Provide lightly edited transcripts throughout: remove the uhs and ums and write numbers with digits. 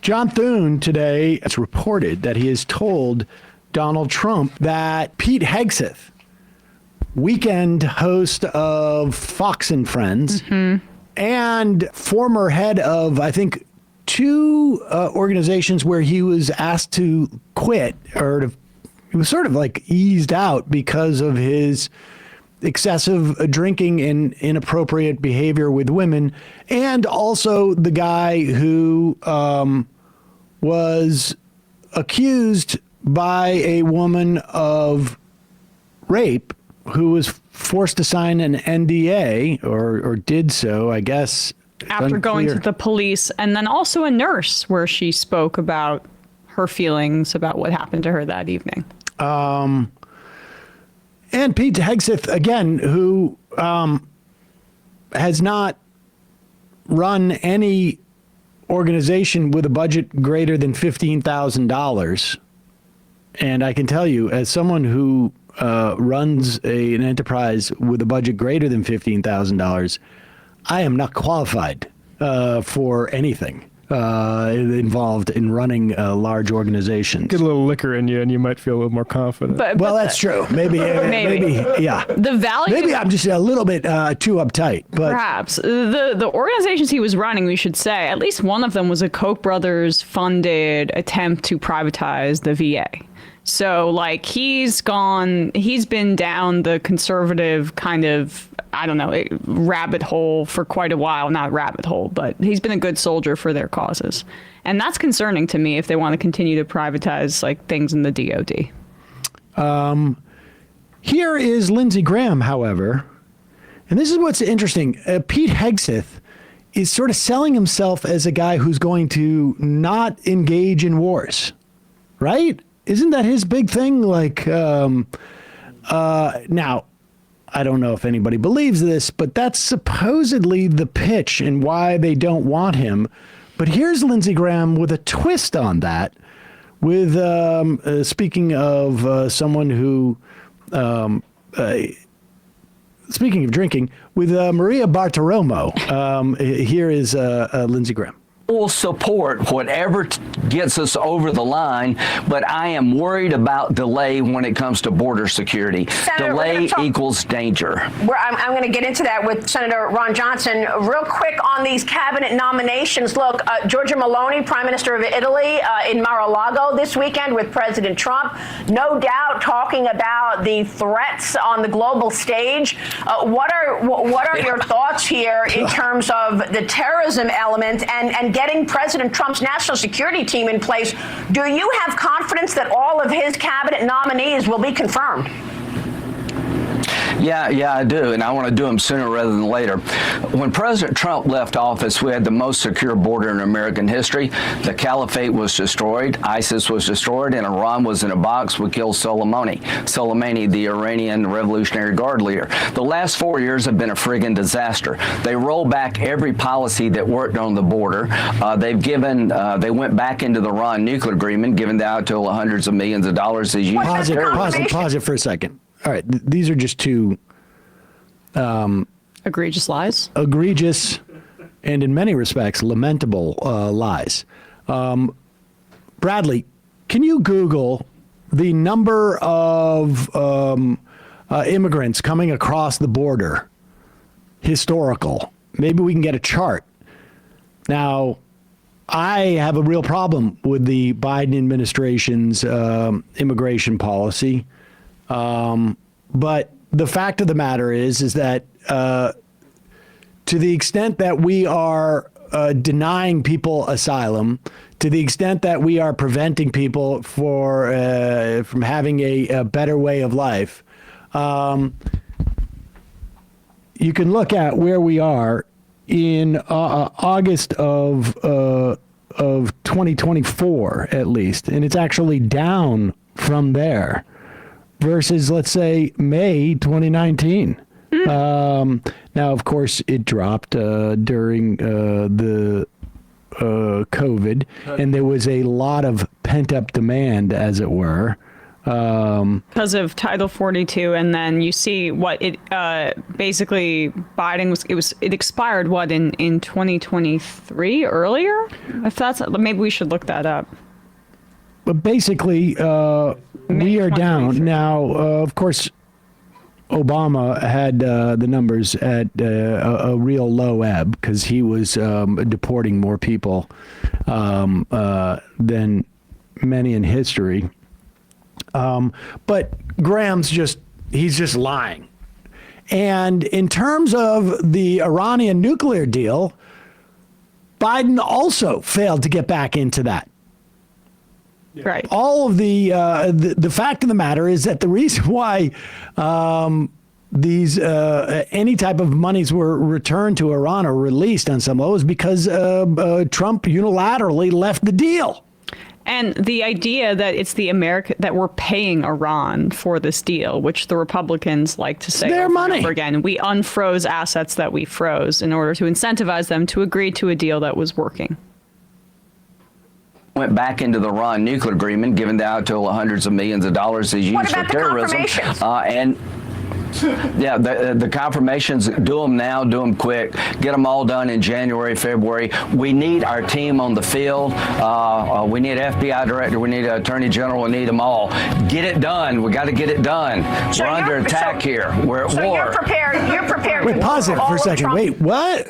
John Thune today, it's reported that he has told Donald Trump that Pete Hegseth, weekend host of Fox and Friends, and former head of, I think, two organizations where he was asked to quit, or he was sort of like eased out because of his excessive drinking and inappropriate behavior with women, and also the guy who was accused by a woman of rape, who was forced to sign an NDA or did so, I guess. After going to the police, and then also a nurse where she spoke about her feelings about what happened to her that evening. And Pete Hegseth, again, who has not run any organization with a budget greater than $15,000. And I can tell you, as someone who runs an enterprise with a budget greater than $15,000, I am not qualified for anything involved in running large organizations. Get a little liquor in you and you might feel a little more confident. Well, that's true. Maybe, yeah. The value. Maybe I'm just a little bit too uptight. But perhaps. The organizations he was running, we should say, at least one of them was a Koch brothers funded attempt to privatize the VA. So, like, he's been down the conservative kind of, I don't know, rabbit hole for quite a while. Not rabbit hole, but he's been a good soldier for their causes. And that's concerning to me if they want to continue to privatize, like, things in the DOD. Here is Lindsey Graham, however, and this is what's interesting. Pete Hegseth is sort of selling himself as a guy who's going to not engage in wars, right? Isn't that his big thing? Like, now, I don't know if anybody believes this, but that's supposedly the pitch and why they don't want him. But here's Lindsey Graham with a twist on that, with speaking of someone who, speaking of drinking, with Maria Bartiromo. Here is Lindsey Graham. Will support whatever gets us over the line, but I am worried about delay when it comes to border security. Senator, delay equals danger. I'm going to get into that with Senator Ron Johnson. Real quick on these cabinet nominations. Look, Giorgia Meloni, Prime Minister of Italy, in Mar-a-Lago this weekend with President Trump, no doubt talking about the threats on the global stage. What are your thoughts here in terms of the terrorism element and getting President Trump's national security team in place? Do you have confidence that all of his cabinet nominees will be confirmed? Yeah, I do, and I want to do them sooner rather than later. When President Trump left office, we had the most secure border in American history. The caliphate was destroyed, ISIS was destroyed, and Iran was in a box. We killed Soleimani, the Iranian Revolutionary Guard leader. The last 4 years have been a friggin' disaster. They rolled back every policy that worked on the border. They went back into the Iran nuclear agreement, giving out to hundreds of millions of dollars. Pause it for a second. All right, these are just two egregious lies. Egregious, and in many respects, lamentable lies. Bradley, can you Google the number of immigrants coming across the border? Historical. Maybe we can get a chart. Now, I have a real problem with the Biden administration's immigration policy. But the fact of the matter is that to the extent that we are denying people asylum, to the extent that we are preventing people from having a better way of life, you can look at where we are in August of 2024, at least, and it's actually down from there. Versus, let's say, May 2019. Now, of course, it dropped during the COVID, and there was a lot of pent-up demand, as it were. Because of Title 42, and then you see what it basically Biden it expired in 2023 earlier. If that's, maybe we should look that up. But basically, we are down now. Of course, Obama had the numbers at a real low ebb because he was deporting more people than many in history. But Graham's he's just lying. And in terms of the Iranian nuclear deal, Biden also failed to get back into that. Right. All of the fact of the matter is that the reason why these any type of monies were returned to Iran or released on some level is because Trump unilaterally left the deal. And the idea that it's that we're paying Iran for this deal, which the Republicans like to say their money. Over again, we unfroze assets that we froze in order to incentivize them to agree to a deal that was working. Went back into the Iran nuclear agreement, giving out to hundreds of millions of dollars is used for terrorism. And yeah, the confirmations, do them now, do them quick, get them all done in January, February. We need our team on the field. We need FBI director. We need an attorney general. We need them all. Get it done. We got to get it done. So we're under attack here. We're at war. You're prepared. Wait, pause it for a second. Wait, what?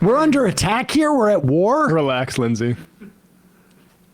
We're under attack here? We're at war? Relax, Lindsay.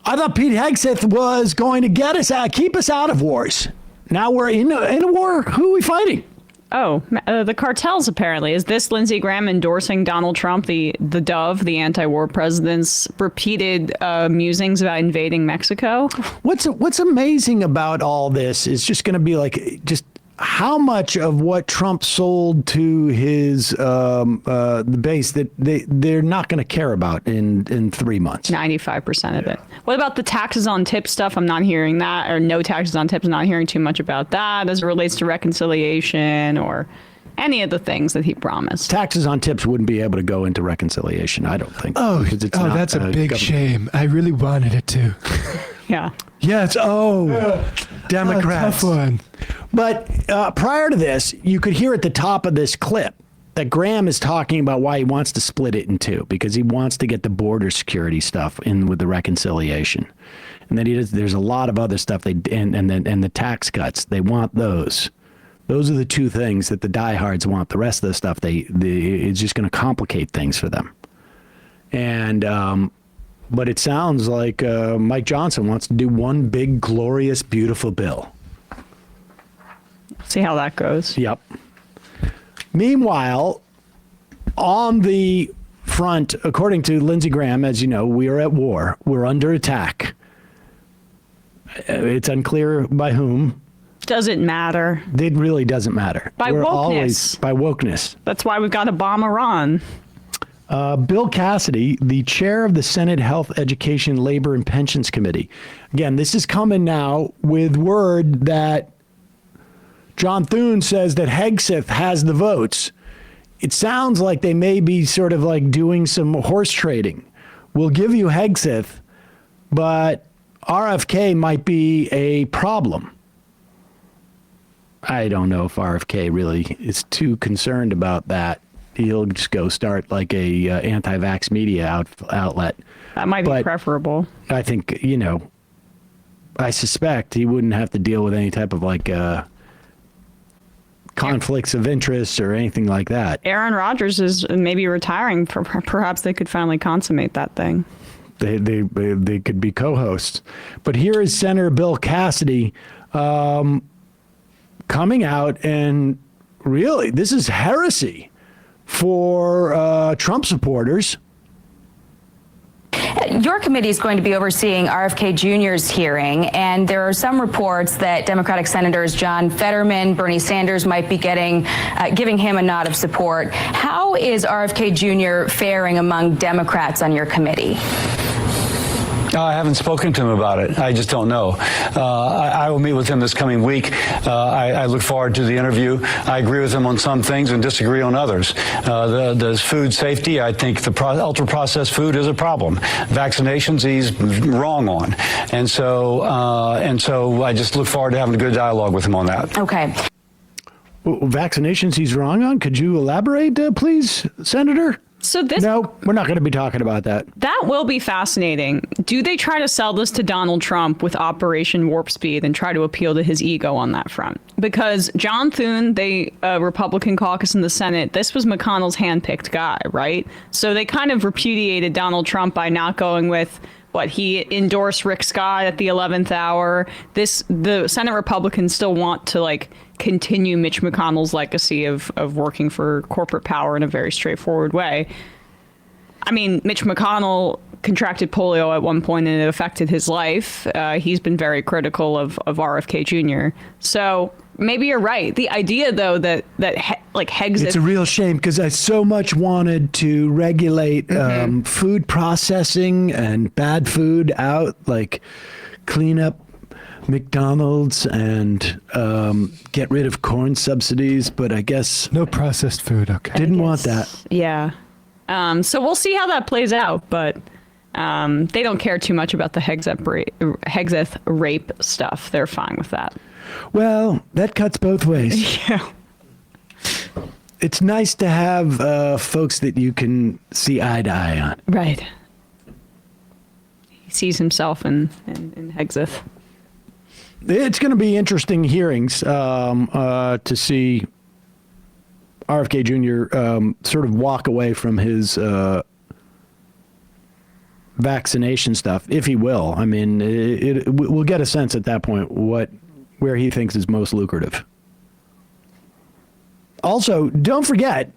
I thought Pete Hegseth was going to get us out, keep us out of wars. Now we're in a war. Who are we fighting? Oh, the cartels, apparently. Is this Lindsey Graham endorsing Donald Trump, the dove, the anti-war president's repeated musings about invading Mexico? What's amazing about all this is just going to be like just how much of what Trump sold to his the base that they're not going to care about in 3 months. 95% of it. What about the taxes on tips stuff? I'm not hearing that, or no taxes on tips. I'm not hearing too much about that as it relates to reconciliation or any of the things that he promised. Taxes on tips wouldn't be able to go into reconciliation, I don't think. That's a big shame. I really wanted it to. Yeah. Yes. Democrats. Tough one. But prior to this, you could hear at the top of this clip that Graham is talking about why he wants to split it in two, because he wants to get the border security stuff in with the reconciliation. And then there's a lot of other stuff and the tax cuts. They want those. Those are the two things that the diehards want. The rest of the stuff, it's just going to complicate things for them. And but it sounds like Mike Johnson wants to do one big, glorious, beautiful bill. See how that goes. Yep. Meanwhile, on the front, according to Lindsey Graham, as you know, we are at war. We're under attack. It's unclear by whom. Doesn't matter. It really doesn't matter. By wokeness. By wokeness. That's why we've got to bomb Iran. Bill Cassidy, the chair of the Senate Health, Education, Labor, and Pensions Committee. Again, this is coming now with word that John Thune says that Hegseth has the votes. It sounds like they may be sort of like doing some horse trading. We'll give you Hegseth, but RFK might be a problem. I don't know if RFK really is too concerned about that. He'll just go start like a anti-vax media outlet. That might be preferable. I think, I suspect he wouldn't have to deal with any type of like conflicts of interest or anything like that. Aaron Rodgers is maybe retiring. Perhaps they could finally consummate that thing. They could be co-hosts. But here is Senator Bill Cassidy coming out, and really, this is heresy for Trump supporters. Your committee is going to be overseeing RFK Jr.'s hearing, and there are some reports that Democratic Senators John Fetterman, Bernie Sanders might be giving him a nod of support. How is RFK Jr. faring among Democrats on your committee? I haven't spoken to him about it. I just don't know. I will meet with him this coming week. I look forward to the interview. I agree with him on some things and disagree on others. The food safety, I think the ultra-processed food is a problem. Vaccinations, he's wrong on. And so I just look forward to having a good dialogue with him on that. Okay. Vaccinations he's wrong on? Could you elaborate, please, Senator? So this No, we're not going to be talking about that. That will be fascinating. Do they try to sell this to Donald Trump with Operation Warp Speed and try to appeal to his ego on that front? Because John Thune, the Republican caucus in the Senate, this was McConnell's handpicked guy, right? So they kind of repudiated Donald Trump by not going with what he endorsed Rick Scott at the 11th hour. The Senate Republicans still want to continue Mitch McConnell's legacy of working for corporate power in a very straightforward way. I mean, Mitch McConnell contracted polio at one point and it affected his life. He's been very critical of RFK Jr. So maybe you're right. The idea, though, that Hexit... It's a real shame because I so much wanted to regulate food processing and bad food out, like clean up McDonald's and get rid of corn subsidies, but I guess No processed food, okay. didn't want that. Yeah. So we'll see how that plays out, but they don't care too much about the Hexit rape stuff. They're fine with that. Well, that cuts both ways. Yeah. It's nice to have folks that you can see eye to eye on. Right. He sees himself in Hexit. It's going to be interesting hearings to see RFK Jr. Sort of walk away from his vaccination stuff, if he will. I mean, we'll get a sense at that point where he thinks is most lucrative. Also, don't forget,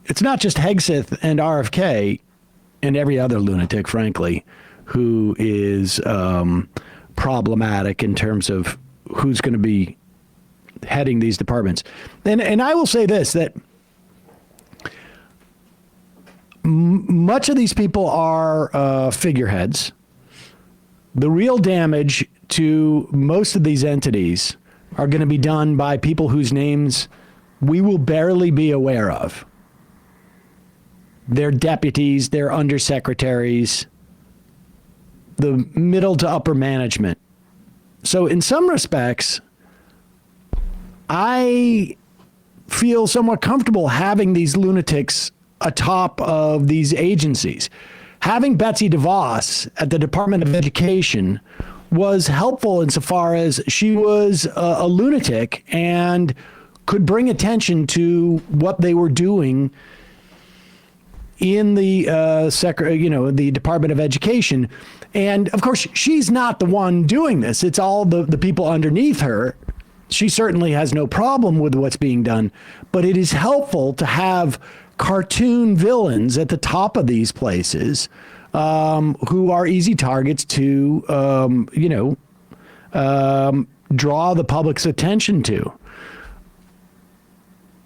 it's not just Hegseth and RFK and every other lunatic, frankly, who is problematic in terms of who's going to be heading these departments. And I will say this, that much of these people are figureheads. The real damage to most of these entities are going to be done by people whose names we will barely be aware of. Their deputies, their undersecretaries, the middle to upper management. So in some respects, I feel somewhat comfortable having these lunatics atop of these agencies. Having Betsy DeVos at the Department of Education was helpful insofar as she was a lunatic and could bring attention to what they were doing in the the Department of Education. And of course, she's not the one doing this. It's all the people underneath her. She certainly has no problem with what's being done, but it is helpful to have cartoon villains at the top of these places who are easy targets to, draw the public's attention to.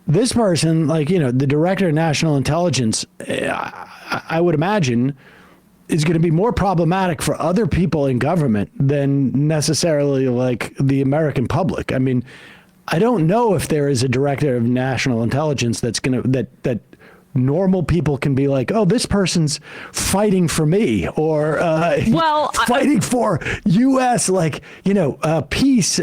This person, the director of national intelligence, I would imagine, is going to be more problematic for other people in government than necessarily the American public. I mean, I don't know if there is a director of national intelligence that's going to that normal people can be like, oh, this person's fighting for me, or fighting for U.S. peace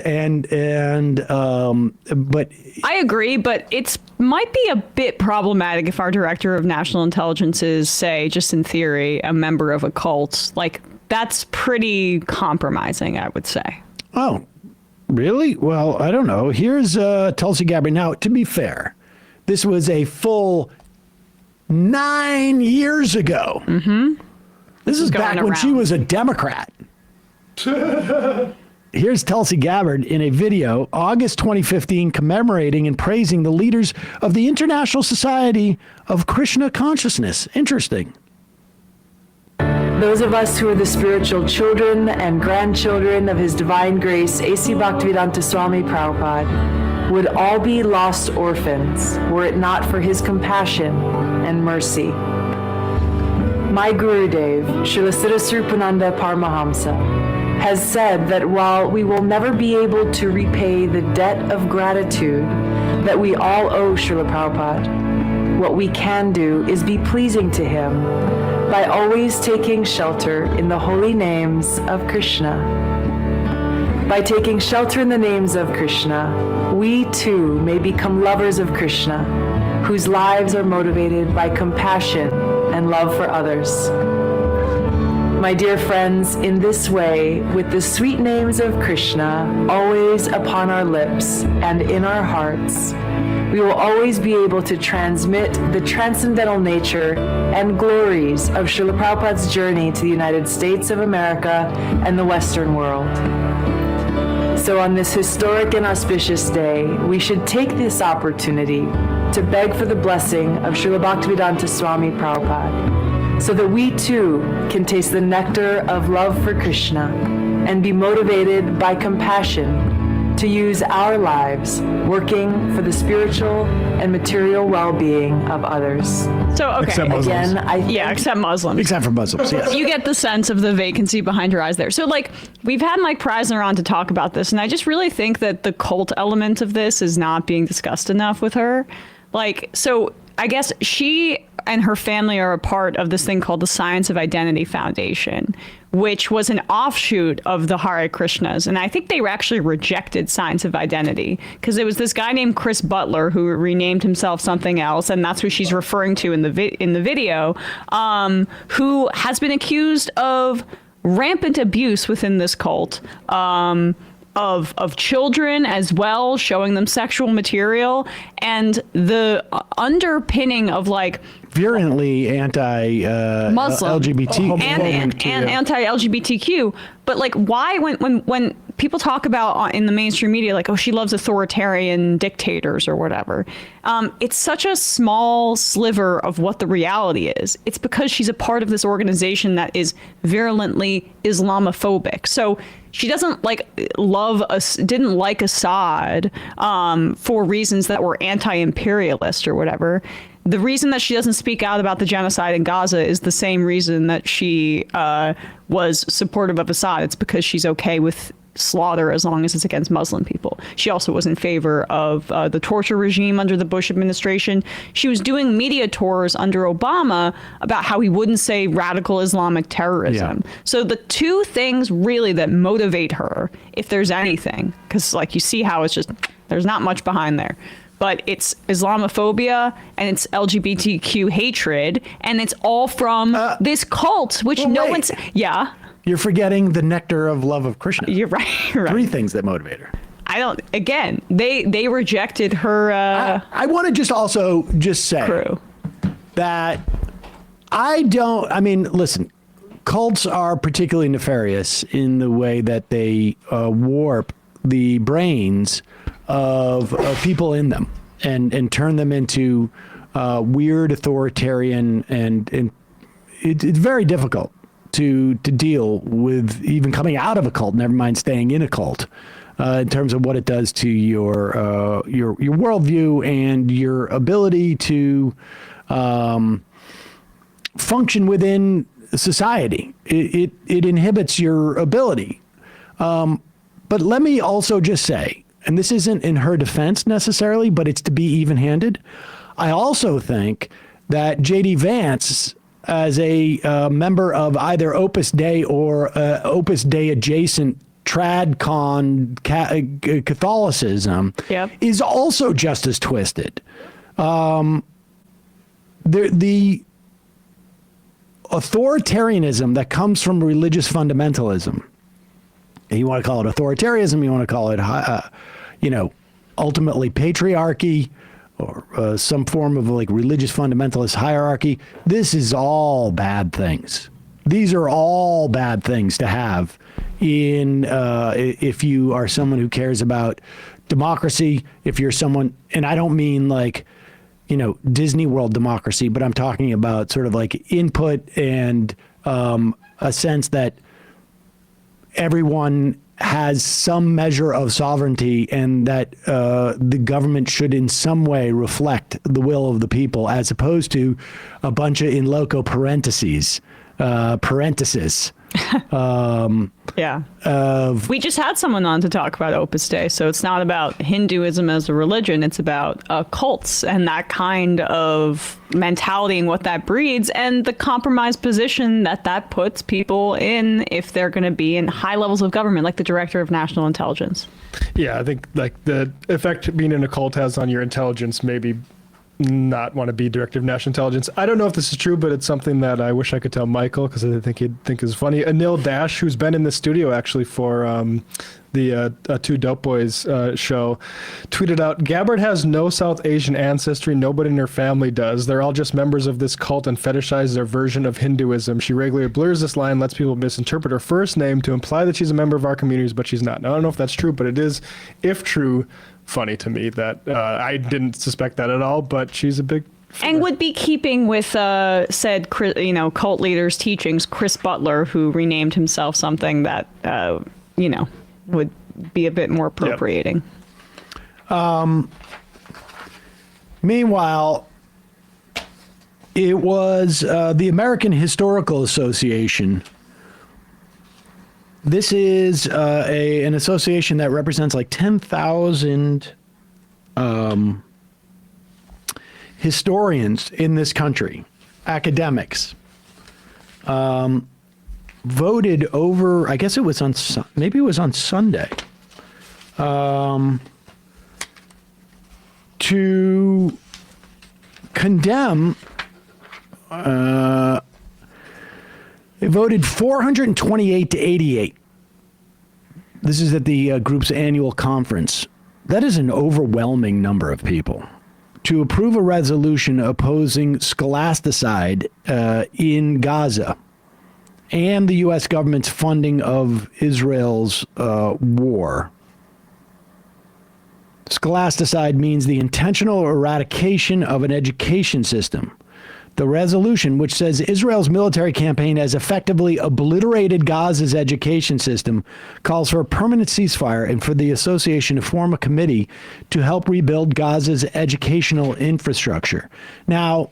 but I agree, but it's might be a bit problematic if our director of national intelligence is, say, just in theory, a member of a cult. That's pretty compromising, I would say. Oh, really? Well, I don't know. Here's Tulsi Gabbard. Now, to be fair, this was a full 9 years ago. Mm-hmm. This is back when she was a Democrat. Here's Tulsi Gabbard in a video, August 2015, commemorating and praising the leaders of the International Society of Krishna Consciousness. Interesting. Those of us who are the spiritual children and grandchildren of His Divine Grace, A.C. Bhaktivedanta Swami Prabhupada, would all be lost orphans were it not for His compassion and mercy. my Gurudev, Srila Siddha Swarupananda Paramahamsa, has said that while we will never be able to repay the debt of gratitude that we all owe Srila Prabhupada, what we can do is be pleasing to him by always taking shelter in the holy names of Krishna. By taking shelter in the names of Krishna, we too may become lovers of Krishna, whose lives are motivated by compassion and love for others. My dear friends, in this way, with the sweet names of Krishna always upon our lips and in our hearts, we will always be able to transmit the transcendental nature and glories of Srila Prabhupada's journey to the United States of America and the Western world. So on this historic and auspicious day, we should take this opportunity to beg for the blessing of Srila Bhaktivedanta Swami Prabhupada, so that we too can taste the nectar of love for Krishna and be motivated by compassion to use our lives working for the spiritual and material well-being of others. So, okay. Except Muslims. Again, I think Yeah, except Muslims. Except for Muslims, yes. You get the sense of the vacancy behind her eyes there. So, like, we've had Mike Preisner on to talk about this, and I just really think that the cult element of this is not being discussed enough with her. Like, so I guess she and her family are a part of this thing called the Science of Identity Foundation, which was an offshoot of the Hare Krishnas. And I think they actually rejected Science of Identity because it was this guy named Chris Butler who renamed himself something else, and that's who she's referring to in the video, who has been accused of rampant abuse within this cult. Of children as well, showing them sexual material, and the underpinning of like Virulently Muslim LGBT and anti-LGBTQ. But like, why when people talk about in the mainstream media like, oh, she loves authoritarian dictators or whatever, it's such a small sliver of what the reality is. It's because she's a part of this organization that is virulently Islamophobic. So she doesn't didn't like Assad for reasons that were anti-imperialist or whatever. The reason that she doesn't speak out about the genocide in Gaza is the same reason that she was supportive of Assad. It's because she's okay with slaughter as long as it's against Muslim people. She also was in favor of the torture regime under the Bush administration. She was doing media tours under Obama about how he wouldn't say radical Islamic terrorism. Yeah. So the two things really that motivate her, if there's anything, because like you see how it's just, there's not much behind there. But it's Islamophobia and it's LGBTQ hatred, and it's all from this cult, which one's... Yeah. You're forgetting the nectar of love of Krishna. You're right. Three things that motivate her. Again, they rejected her... I want to just say crew. That listen, cults are particularly nefarious in the way that they warp the brains of people in them and turn them into weird authoritarian, and it's very difficult to deal with even coming out of a cult, never mind staying in a cult, in terms of what it does to your worldview and your ability to function within society. It inhibits your ability. But let me also just say, and this isn't in her defense necessarily, but it's to be even-handed. I also think that J.D. Vance, as a member of either Opus Dei or Opus Dei adjacent TradCon Catholicism, is also just as twisted. The authoritarianism that comes from religious fundamentalism, you want to call it authoritarianism, you want to call it, ultimately patriarchy, or some form of like religious fundamentalist hierarchy. This is all bad things. These are all bad things to have in if you are someone who cares about democracy, if you're someone, and I don't mean like, Disney World democracy, but I'm talking about sort of like input and a sense that everyone has some measure of sovereignty, and that the government should in some way reflect the will of the people, as opposed to a bunch of in loco parentheses. Yeah. We just had someone on to talk about Opus Dei. So it's not about Hinduism as a religion. It's about cults and that kind of mentality and what that breeds, and the compromised position that puts people in if they're going to be in high levels of government, like the director of national intelligence. Yeah, I think like the effect being in a cult has on your intelligence, maybe not want to be director of national intelligence. I don't know if this is true, but it's something that I wish I could tell Michael, because I think he'd think is funny. Anil Dash, who's been in the studio actually for the Two Dope Boys show, tweeted out, Gabbard has no South Asian ancestry. Nobody in her family does. They're all just members of this cult and fetishize their version of Hinduism. She regularly blurs this line, lets people misinterpret her first name to imply that she's a member of our communities, but she's not. Now, I don't know if that's true, but it is, if true, funny to me that I didn't suspect that at all, but she's a big fan. And would be keeping with said cult leader's teachings, Chris Butler, who renamed himself something that would be a bit more appropriating. Yep. Meanwhile, it was the American Historical Association. This is an association that represents like 10,000 historians in this country, academics, voted over, I guess it was on, maybe it was on Sunday, to condemn, they voted 428 to 88. This is at the group's annual conference. That is an overwhelming number of people to approve a resolution opposing scholasticide in Gaza and the U.S. government's funding of Israel's war. Scholasticide means the intentional eradication of an education system. The resolution, which says Israel's military campaign has effectively obliterated Gaza's education system, calls for a permanent ceasefire and for the association to form a committee to help rebuild Gaza's educational infrastructure. Now,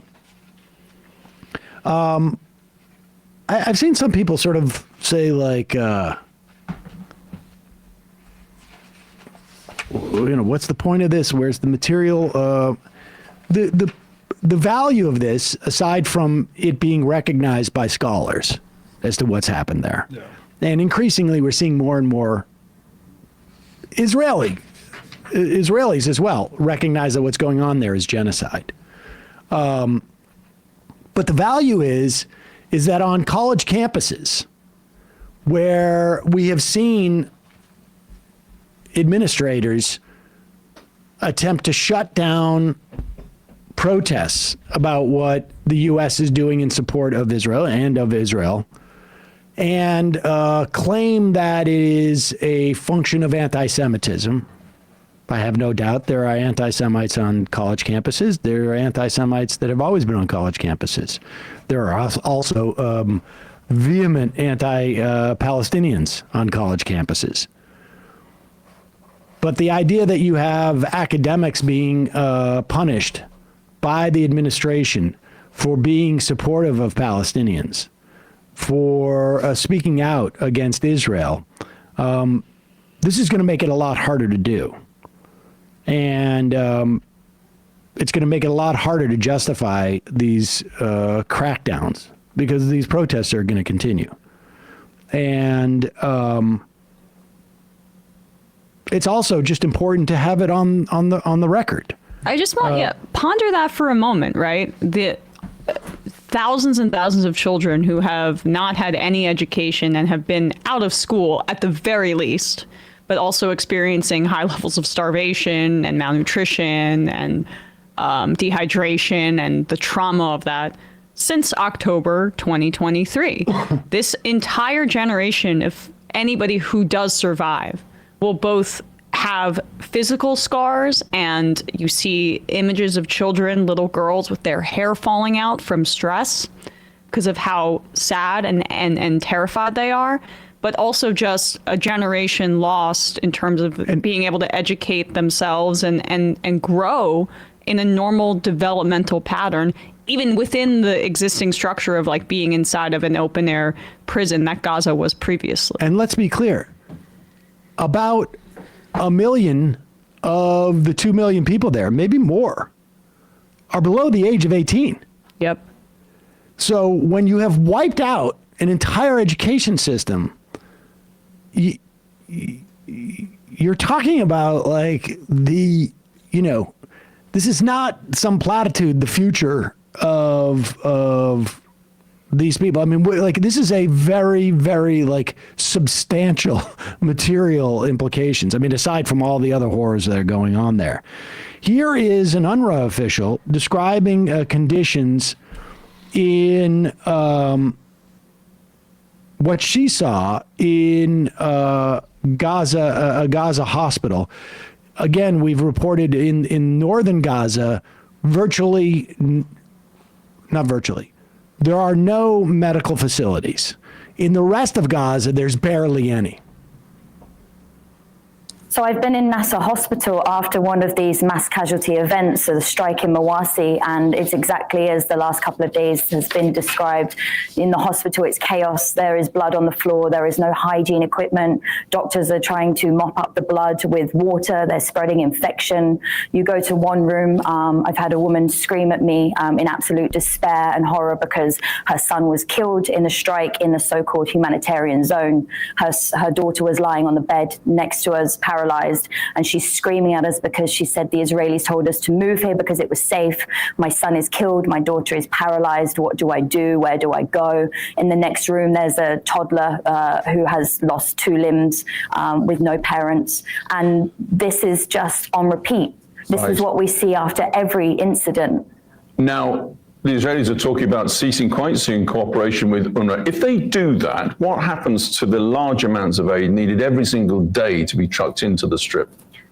I've seen some people sort of say, like, what's the point of this? Where's the material? The value of this, aside from it being recognized by scholars as to what's happened there, and increasingly we're seeing more and more Israelis as well recognize that what's going on there is genocide. But the value is that on college campuses, where we have seen administrators attempt to shut down protests about what the U.S. is doing in support of Israel and claim that it is a function of anti-Semitism. I have no doubt there are anti-Semites on college campuses. There are anti-Semites that have always been on college campuses. There are also vehement anti-Palestinians on college campuses. But the idea that you have academics being punished by the administration for being supportive of Palestinians, for speaking out against Israel, this is going to make it a lot harder to do. And it's going to make it a lot harder to justify these crackdowns, because these protests are going to continue. And it's also just important to have it on the record. I just want you to ponder that for a moment, right? The thousands and thousands of children who have not had any education and have been out of school at the very least, but also experiencing high levels of starvation and malnutrition and dehydration and the trauma of that since October 2023. This entire generation, if anybody who does survive, will both have physical scars, and you see images of children, little girls with their hair falling out from stress because of how sad and terrified they are. but also just a generation lost in terms of being able to educate themselves and grow in a normal developmental pattern, even within the existing structure of like being inside of an open air prison that Gaza was previously. And let's be clear, about 1 million of the 2 million people there, maybe more, are below the age of 18. Yep. So when you have wiped out an entire education system, you're talking about like this is not some platitude, the future of these people. I mean, like this is a very, very like substantial material implications. I mean, aside from all the other horrors that are going on there. Here is an UNRWA official describing conditions in what she saw in Gaza, a Gaza hospital. Again, we've reported in northern Gaza, not virtually, there are no medical facilities. In the rest of Gaza, there's barely any. So I've been in Nasser Hospital after one of these mass casualty events, so the strike in Mawasi, and it's exactly as the last couple of days has been described. In the hospital, it's chaos. There is blood on the floor. There is no hygiene equipment. Doctors are trying to mop up the blood with water. They're spreading infection. You go to one room. I've had a woman scream at me in absolute despair and horror because her son was killed in the strike in the so-called humanitarian zone. Her daughter was lying on the bed next to us, paralyzed, and she's screaming at us because she said the Israelis told us to move here because it was safe. My son is killed. My daughter is paralyzed. What do I do? Where do I go? In the next room, there's a toddler who has lost 2 limbs with no parents. And this is just on repeat. This is what we see after every incident. Now, the Israelis are talking about ceasing quite soon cooperation with UNRWA. If they do that, what happens to the large amounts of aid needed every single day to be trucked into the Strip?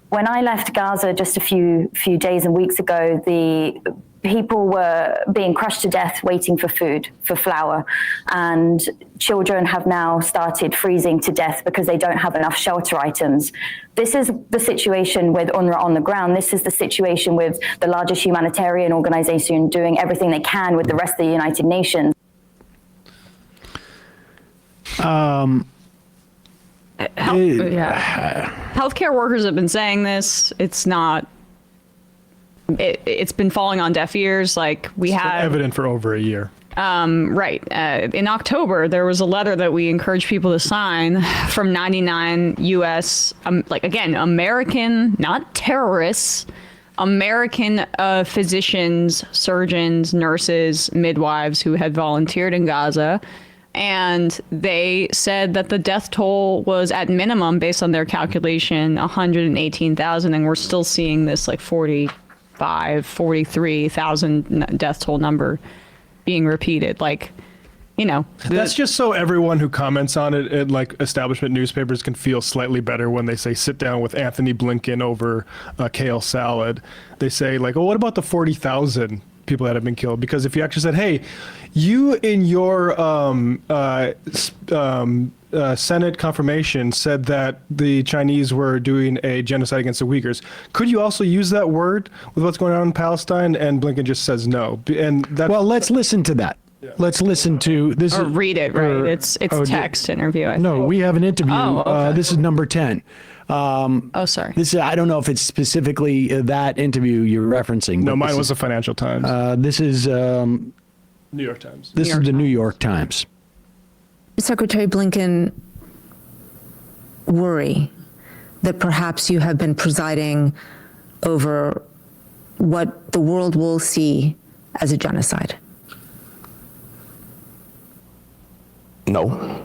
When I left Gaza just a few days and weeks ago, the people were being crushed to death waiting for food, for flour, and children have now started freezing to death because they don't have enough shelter items. This is the situation with UNRWA on the ground. This is the situation with the largest humanitarian organization doing everything they can with the rest of the United Nations. Healthcare workers have been saying this. It's not. It's been falling on deaf ears. Like we have evident for over a year. Right. In October, there was a letter that we encouraged people to sign from 99 U.S. American, not terrorists, American physicians, surgeons, nurses, midwives who had volunteered in Gaza. And they said that the death toll was at minimum, based on their calculation, 118,000. And we're still seeing this like 43,000 death toll number being repeated. Like, that's just so everyone who comments on it in like establishment newspapers can feel slightly better when they say sit down with Anthony Blinken over a kale salad. They say like, oh, what about the 40,000 people that have been killed? Because if you actually said, hey, you in your Senate confirmation said that the Chinese were doing a genocide against the Uyghurs, could you also use that word with what's going on in Palestine? And Blinken just says no. And that, well, let's listen to that. Yeah. Let's listen to this. Or read it, right? It's text interview. I think. We have an interview. Okay. This is number 10. Sorry. This is, I don't know if it's specifically that interview you're referencing. No, mine was the Financial Times. This is New York Times. This is the New York Times. Secretary Blinken worry that perhaps you have been presiding over what the world will see as a genocide? No,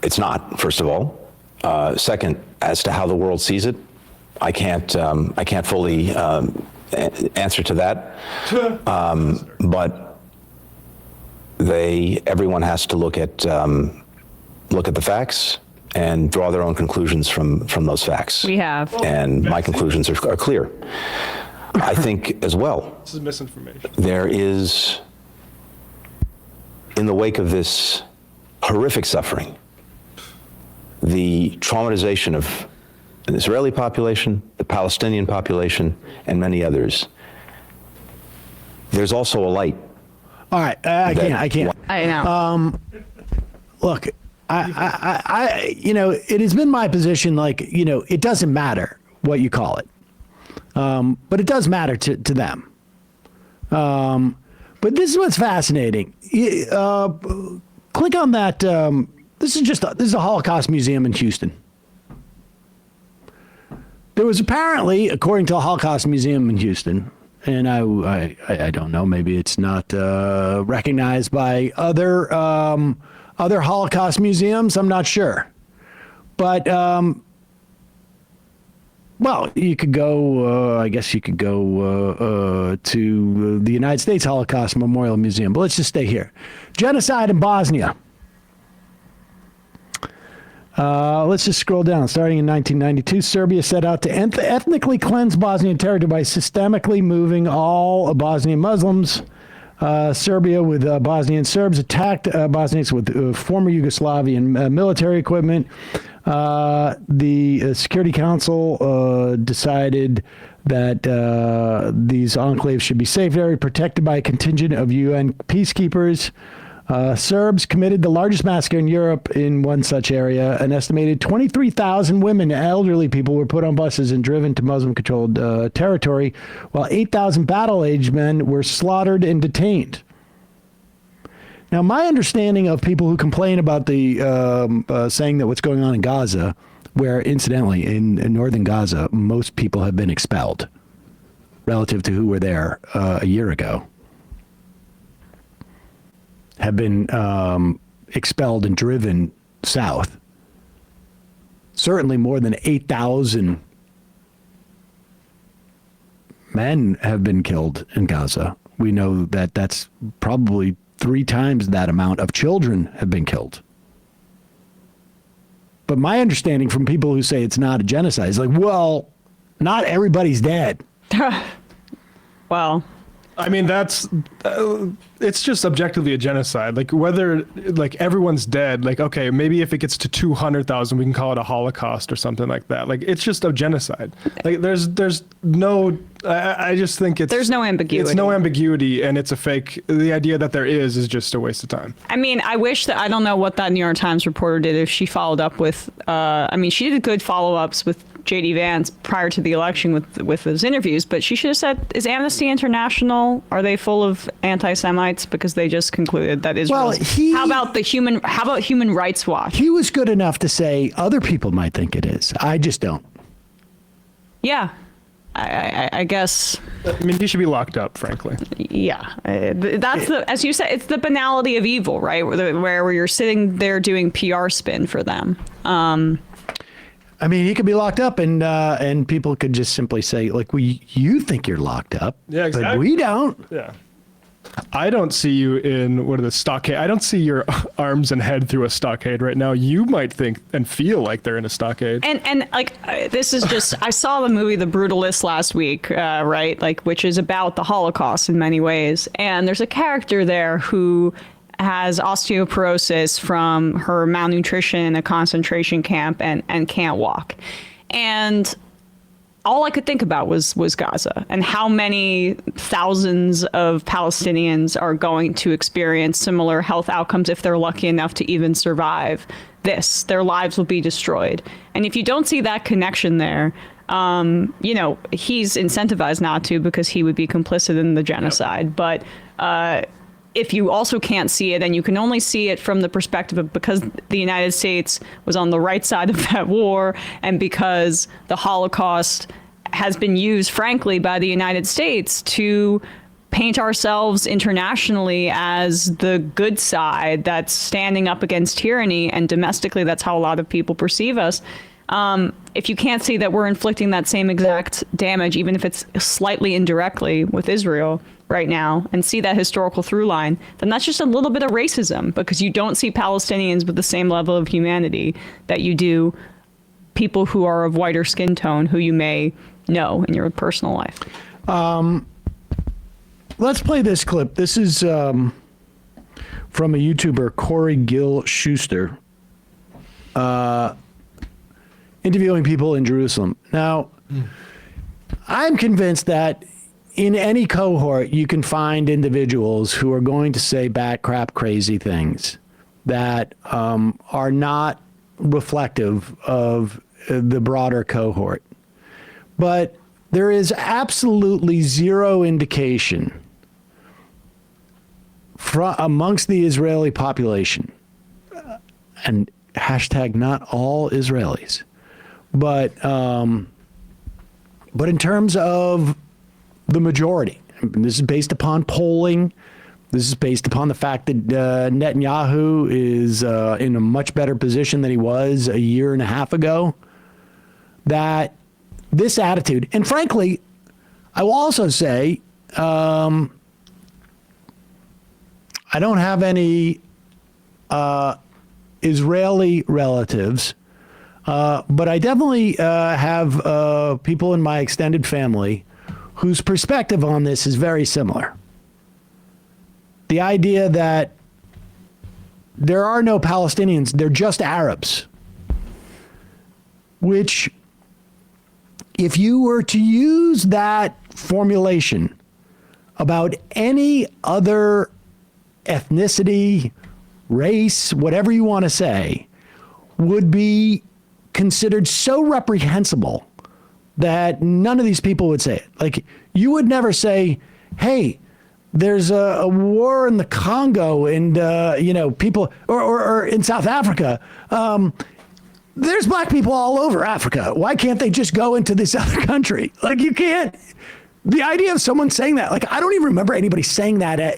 it's not, first of all. Second, as to how the world sees it, I can't fully answer to that. But everyone has to look at the facts and draw their own conclusions from those facts. We have. And my conclusions are clear. I think as well. This is misinformation. There is, in the wake of this horrific suffering the traumatization of the Israeli population, the Palestinian population, and many others, there's also a light. All right, I can't. I know. Look, I it has been my position, like, it doesn't matter what you call it, but it does matter to them. But this is what's fascinating. Click on that. This is a Holocaust museum in Houston. There was apparently, according to a Holocaust museum in Houston, and I don't know, maybe it's not recognized by other Holocaust museums. I'm not sure, but well, you could go. I guess you could go to the United States Holocaust Memorial Museum. But let's just stay here. Genocide in Bosnia. Let's just scroll down. Starting in 1992, Serbia set out to ethnically cleanse Bosnian territory by systemically moving all Bosnian Muslims. Serbia, with Bosnian Serbs, attacked Bosniaks with former Yugoslavian military equipment. The Security Council decided that these enclaves should be safe area protected by a contingent of UN peacekeepers. Serbs committed the largest massacre in Europe in one such area. An estimated 23,000 women and elderly people were put on buses and driven to Muslim-controlled territory, while 8,000 battle-aged men were slaughtered and detained. Now, my understanding of people who complain about the saying that what's going on in Gaza, where, incidentally, in northern Gaza, most people have been expelled relative to who were there a year ago, have been expelled and driven south. Certainly more than 8,000 men have been killed in Gaza. We know that that's probably 3 times that amount of children have been killed. But my understanding from people who say it's not a genocide is like, well, not everybody's dead. Well, I mean, that's it's just objectively a genocide. Like, whether like everyone's dead, like, okay, maybe if it gets to 200,000, we can call it a Holocaust or something like that. Like, it's just a genocide. Like, there's no, I just think there's no ambiguity. It's no ambiguity, and it's a fake. The idea that there is just a waste of time. I mean, I wish that, I don't know what that New York Times reporter did, if she followed up with, I mean, she did good follow-ups with J.D. Vance prior to the election with those interviews, but she should have said, is Amnesty International, are they full of anti-Semites? Because they just concluded that Israel. Well, how about Human Rights Watch? He was good enough to say other people might think it is. I just don't. Yeah. I guess. I mean, he should be locked up, frankly. Yeah, that's as you said, it's the banality of evil, right? Where you're sitting there doing PR spin for them. I mean, he could be locked up, and people could just simply say, like, you think you're locked up, yeah, exactly. but we don't. Yeah. I don't see you in the stockade. I don't see your arms and head through a stockade right now. You might think and feel like they're in a stockade. And like, this is just, I saw the movie The Brutalist last week, right? Like, which is about the Holocaust in many ways. And there's a character there who has osteoporosis from her malnutrition in a concentration camp and can't walk. And all I could think about was Gaza and how many thousands of Palestinians are going to experience similar health outcomes if they're lucky enough to even survive this. Their lives will be destroyed. And if you don't see that connection there, he's incentivized not to, because he would be complicit in the genocide. Yep. But if you also can't see it, and you can only see it from the perspective of, because the United States was on the right side of that war, and because the Holocaust has been used, frankly, by the United States to paint ourselves internationally as the good side that's standing up against tyranny, and domestically that's how a lot of people perceive us. If you can't see that we're inflicting that same exact damage, even if it's slightly indirectly with Israel right now, and see that historical through line, then that's just a little bit of racism, because you don't see Palestinians with the same level of humanity that you do people who are of whiter skin tone, who you may know in your personal life. Let's play this clip. This is from a YouTuber, Corey Gill Schuster. interviewing people in Jerusalem. Now, I'm convinced that in any cohort, you can find individuals who are going to say bat crap crazy things that are not reflective of the broader cohort. But there is absolutely zero indication amongst the Israeli population, and hashtag not all Israelis, but in terms of the majority, this is based upon polling. This is based upon the fact that Netanyahu is in a much better position than he was a year and a half ago. That this attitude, and frankly, I will also say, I don't have any Israeli relatives, but I definitely have people in my extended family whose perspective on this is very similar. The idea that there are no Palestinians, they're just Arabs, which, if you were to use that formulation about any other ethnicity, race, whatever you want to say, would be considered so reprehensible that none of these people would say it. Like, you would never say, hey, there's a war in the Congo and, people, or in South Africa. There's black people all over Africa. Why can't they just go into this other country? Like, you can't. The idea of someone saying that, like, I don't even remember anybody saying that,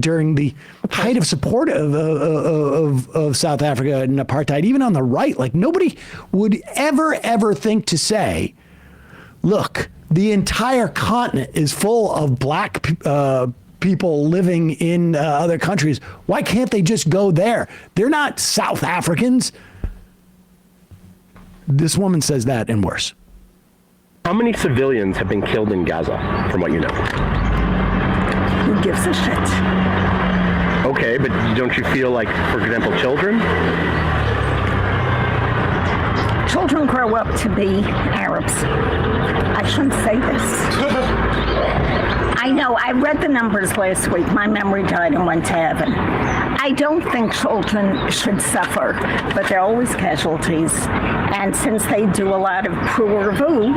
during the height of support of South Africa and apartheid, even on the right. Like, nobody would ever think to say, look, the entire continent is full of black people living in other countries. Why can't they just go there? They're not South Africans. This woman says that and worse. How many civilians have been killed in Gaza, from what you know? Who gives a shit? Okay, but don't you feel like, for example, children? Children grow up to be Arabs. I shouldn't say this. I know, I read the numbers last week. My memory died and went to heaven. I don't think children should suffer, but they're always casualties. And since they do a lot of pruervu,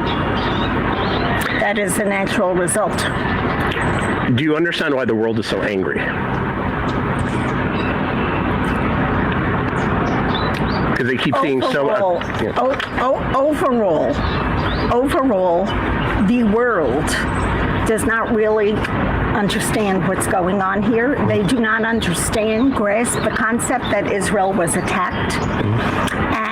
that is a natural result. Do you understand why the world is so angry? Because they keep seeing overall, overall, the world does not really understand what's going on here. They do not grasp the concept that Israel was attacked.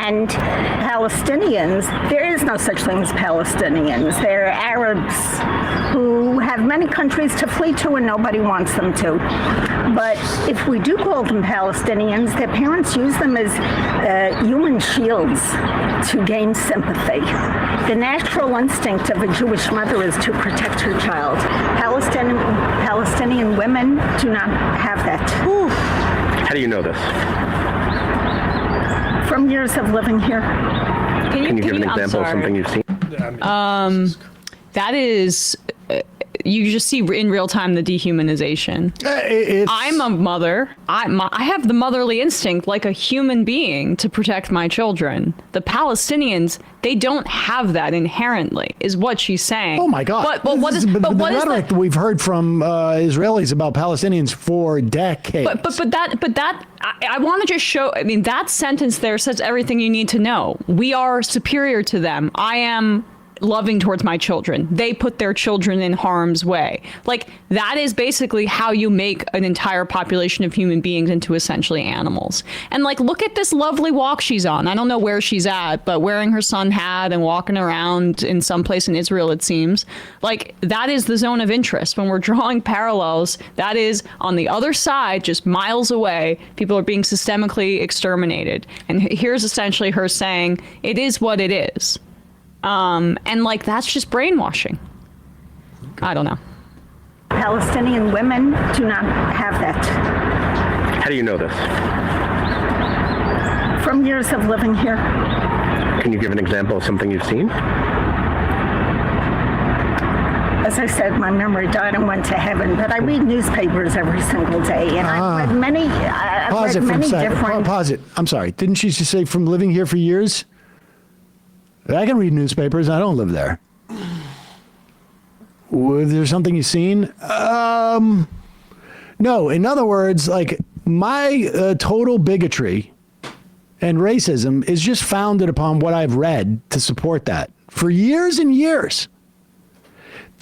And Palestinians, there is no such thing as Palestinians. They're Arabs who have many countries to flee to and nobody wants them to. But if we do call them Palestinians, their parents use them as human shields to gain sympathy. The natural instinct of a Jewish mother is to protect her child. Palestinian women do not have that. How do you know this? From years of living here. Can you give an example of something you've seen? That is, you just see in real time the dehumanization. I'm a mother. I have the motherly instinct like a human being to protect my children. The Palestinians, they don't have that inherently, is what she's saying. Oh my God! But what is the rhetoric that we've heard from Israelis about Palestinians for decades? I want to just show. I mean, that sentence there says everything you need to know. We are superior to them. I am loving towards my children. They put their children in harm's way. Like, that is basically how you make an entire population of human beings into essentially animals. And like, look at this lovely walk she's on. I don't know where she's at, but wearing her sun hat and walking around in some place in Israel, it seems. Like, that is the zone of interest. When we're drawing parallels, that is on the other side, just miles away, people are being systemically exterminated. And here's essentially her saying, it is what it is. And like, that's just brainwashing. I don't know. Palestinian women do not have that. How do you know this? From 10 years of living here. Can you give an example of something you've seen? As I said, my memory died and went to heaven, but I read newspapers every single day, and I've read many, Pause it for a second. different... Pause it. I'm sorry. Didn't she just say from living here for years? I can read newspapers. I don't live there. Was there something you've seen? No. In other words, like my total bigotry and racism is just founded upon what I've read to support that for years and years.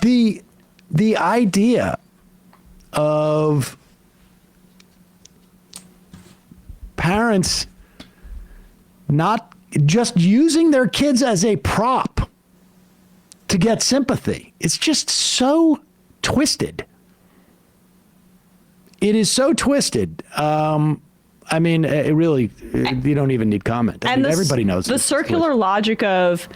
The idea of parents not just using their kids as a prop to get sympathy, it's just so twisted. It is so twisted. I mean, it really, you don't even need comment. I mean, everybody knows the circular logic of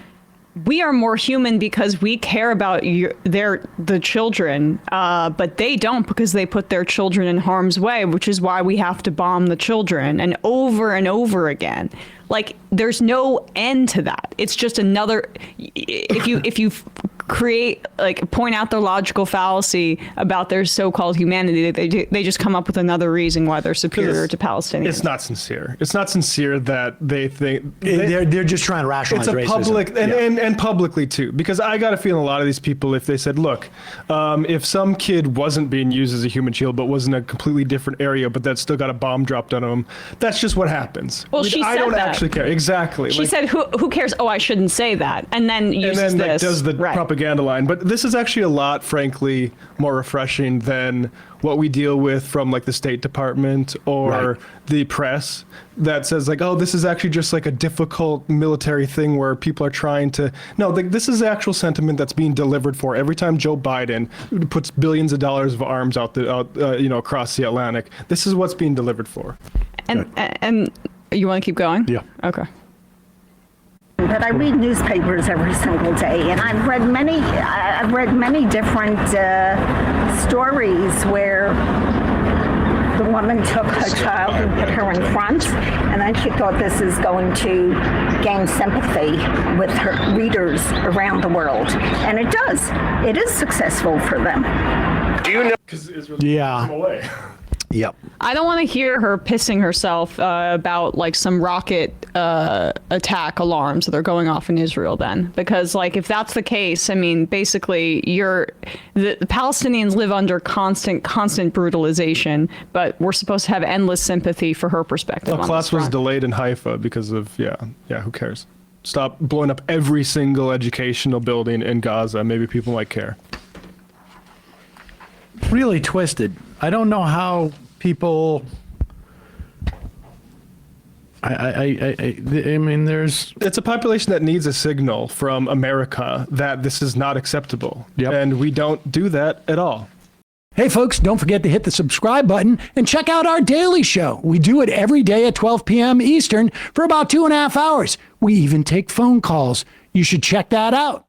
we are more human because we care about the children, but they don't because they put their children in harm's way, which is why we have to bomb the children and over again. Like, there's no end to that. It's just another. If you create, like, point out their logical fallacy about their so-called humanity, they just come up with another reason why they're superior to Palestinians. It's not sincere. It's not sincere that they think they're just trying to rationalize racism. It's a public and publicly too, because I got a feeling a lot of these people, if they said, look, if some kid wasn't being used as a human shield but was in a completely different area, but that still got a bomb dropped on him, that's just what happens. Well, I don't actually care. Exactly. She said, who cares? Oh, I shouldn't say that. And then uses this. Does the propaganda line. But this is actually a lot, frankly, more refreshing than what we deal with from like the State Department or the press that says like, oh, this is actually just like a difficult military thing where people are trying to. No, this is the actual sentiment that's being delivered for every time Joe Biden puts billions of dollars of arms out across the Atlantic. This is what's being delivered for. And you want to keep going? Yeah. Okay. But I read newspapers every single day, and I've read many different stories where the woman took her child and put her in front, and then she thought this is going to gain sympathy with her readers around the world, and it does. It is successful for them. Do you know? Yeah. Yep. I don't want to hear her pissing herself about like some rocket attack alarms that are going off in Israel then. Because like if that's the case, I mean, basically the Palestinians live under constant brutalization, but we're supposed to have endless sympathy for her perspective. A class was delayed in Haifa because of, who cares? Stop blowing up every single educational building in Gaza. Maybe people might care. Really twisted. I don't know how people. I mean, it's a population that needs a signal from America that this is not acceptable. And we don't do that at all. Hey, folks, don't forget to hit the subscribe button and check out our daily show. We do it every day at 12 p.m. Eastern for about 2.5 hours. We even take phone calls. You should check that out.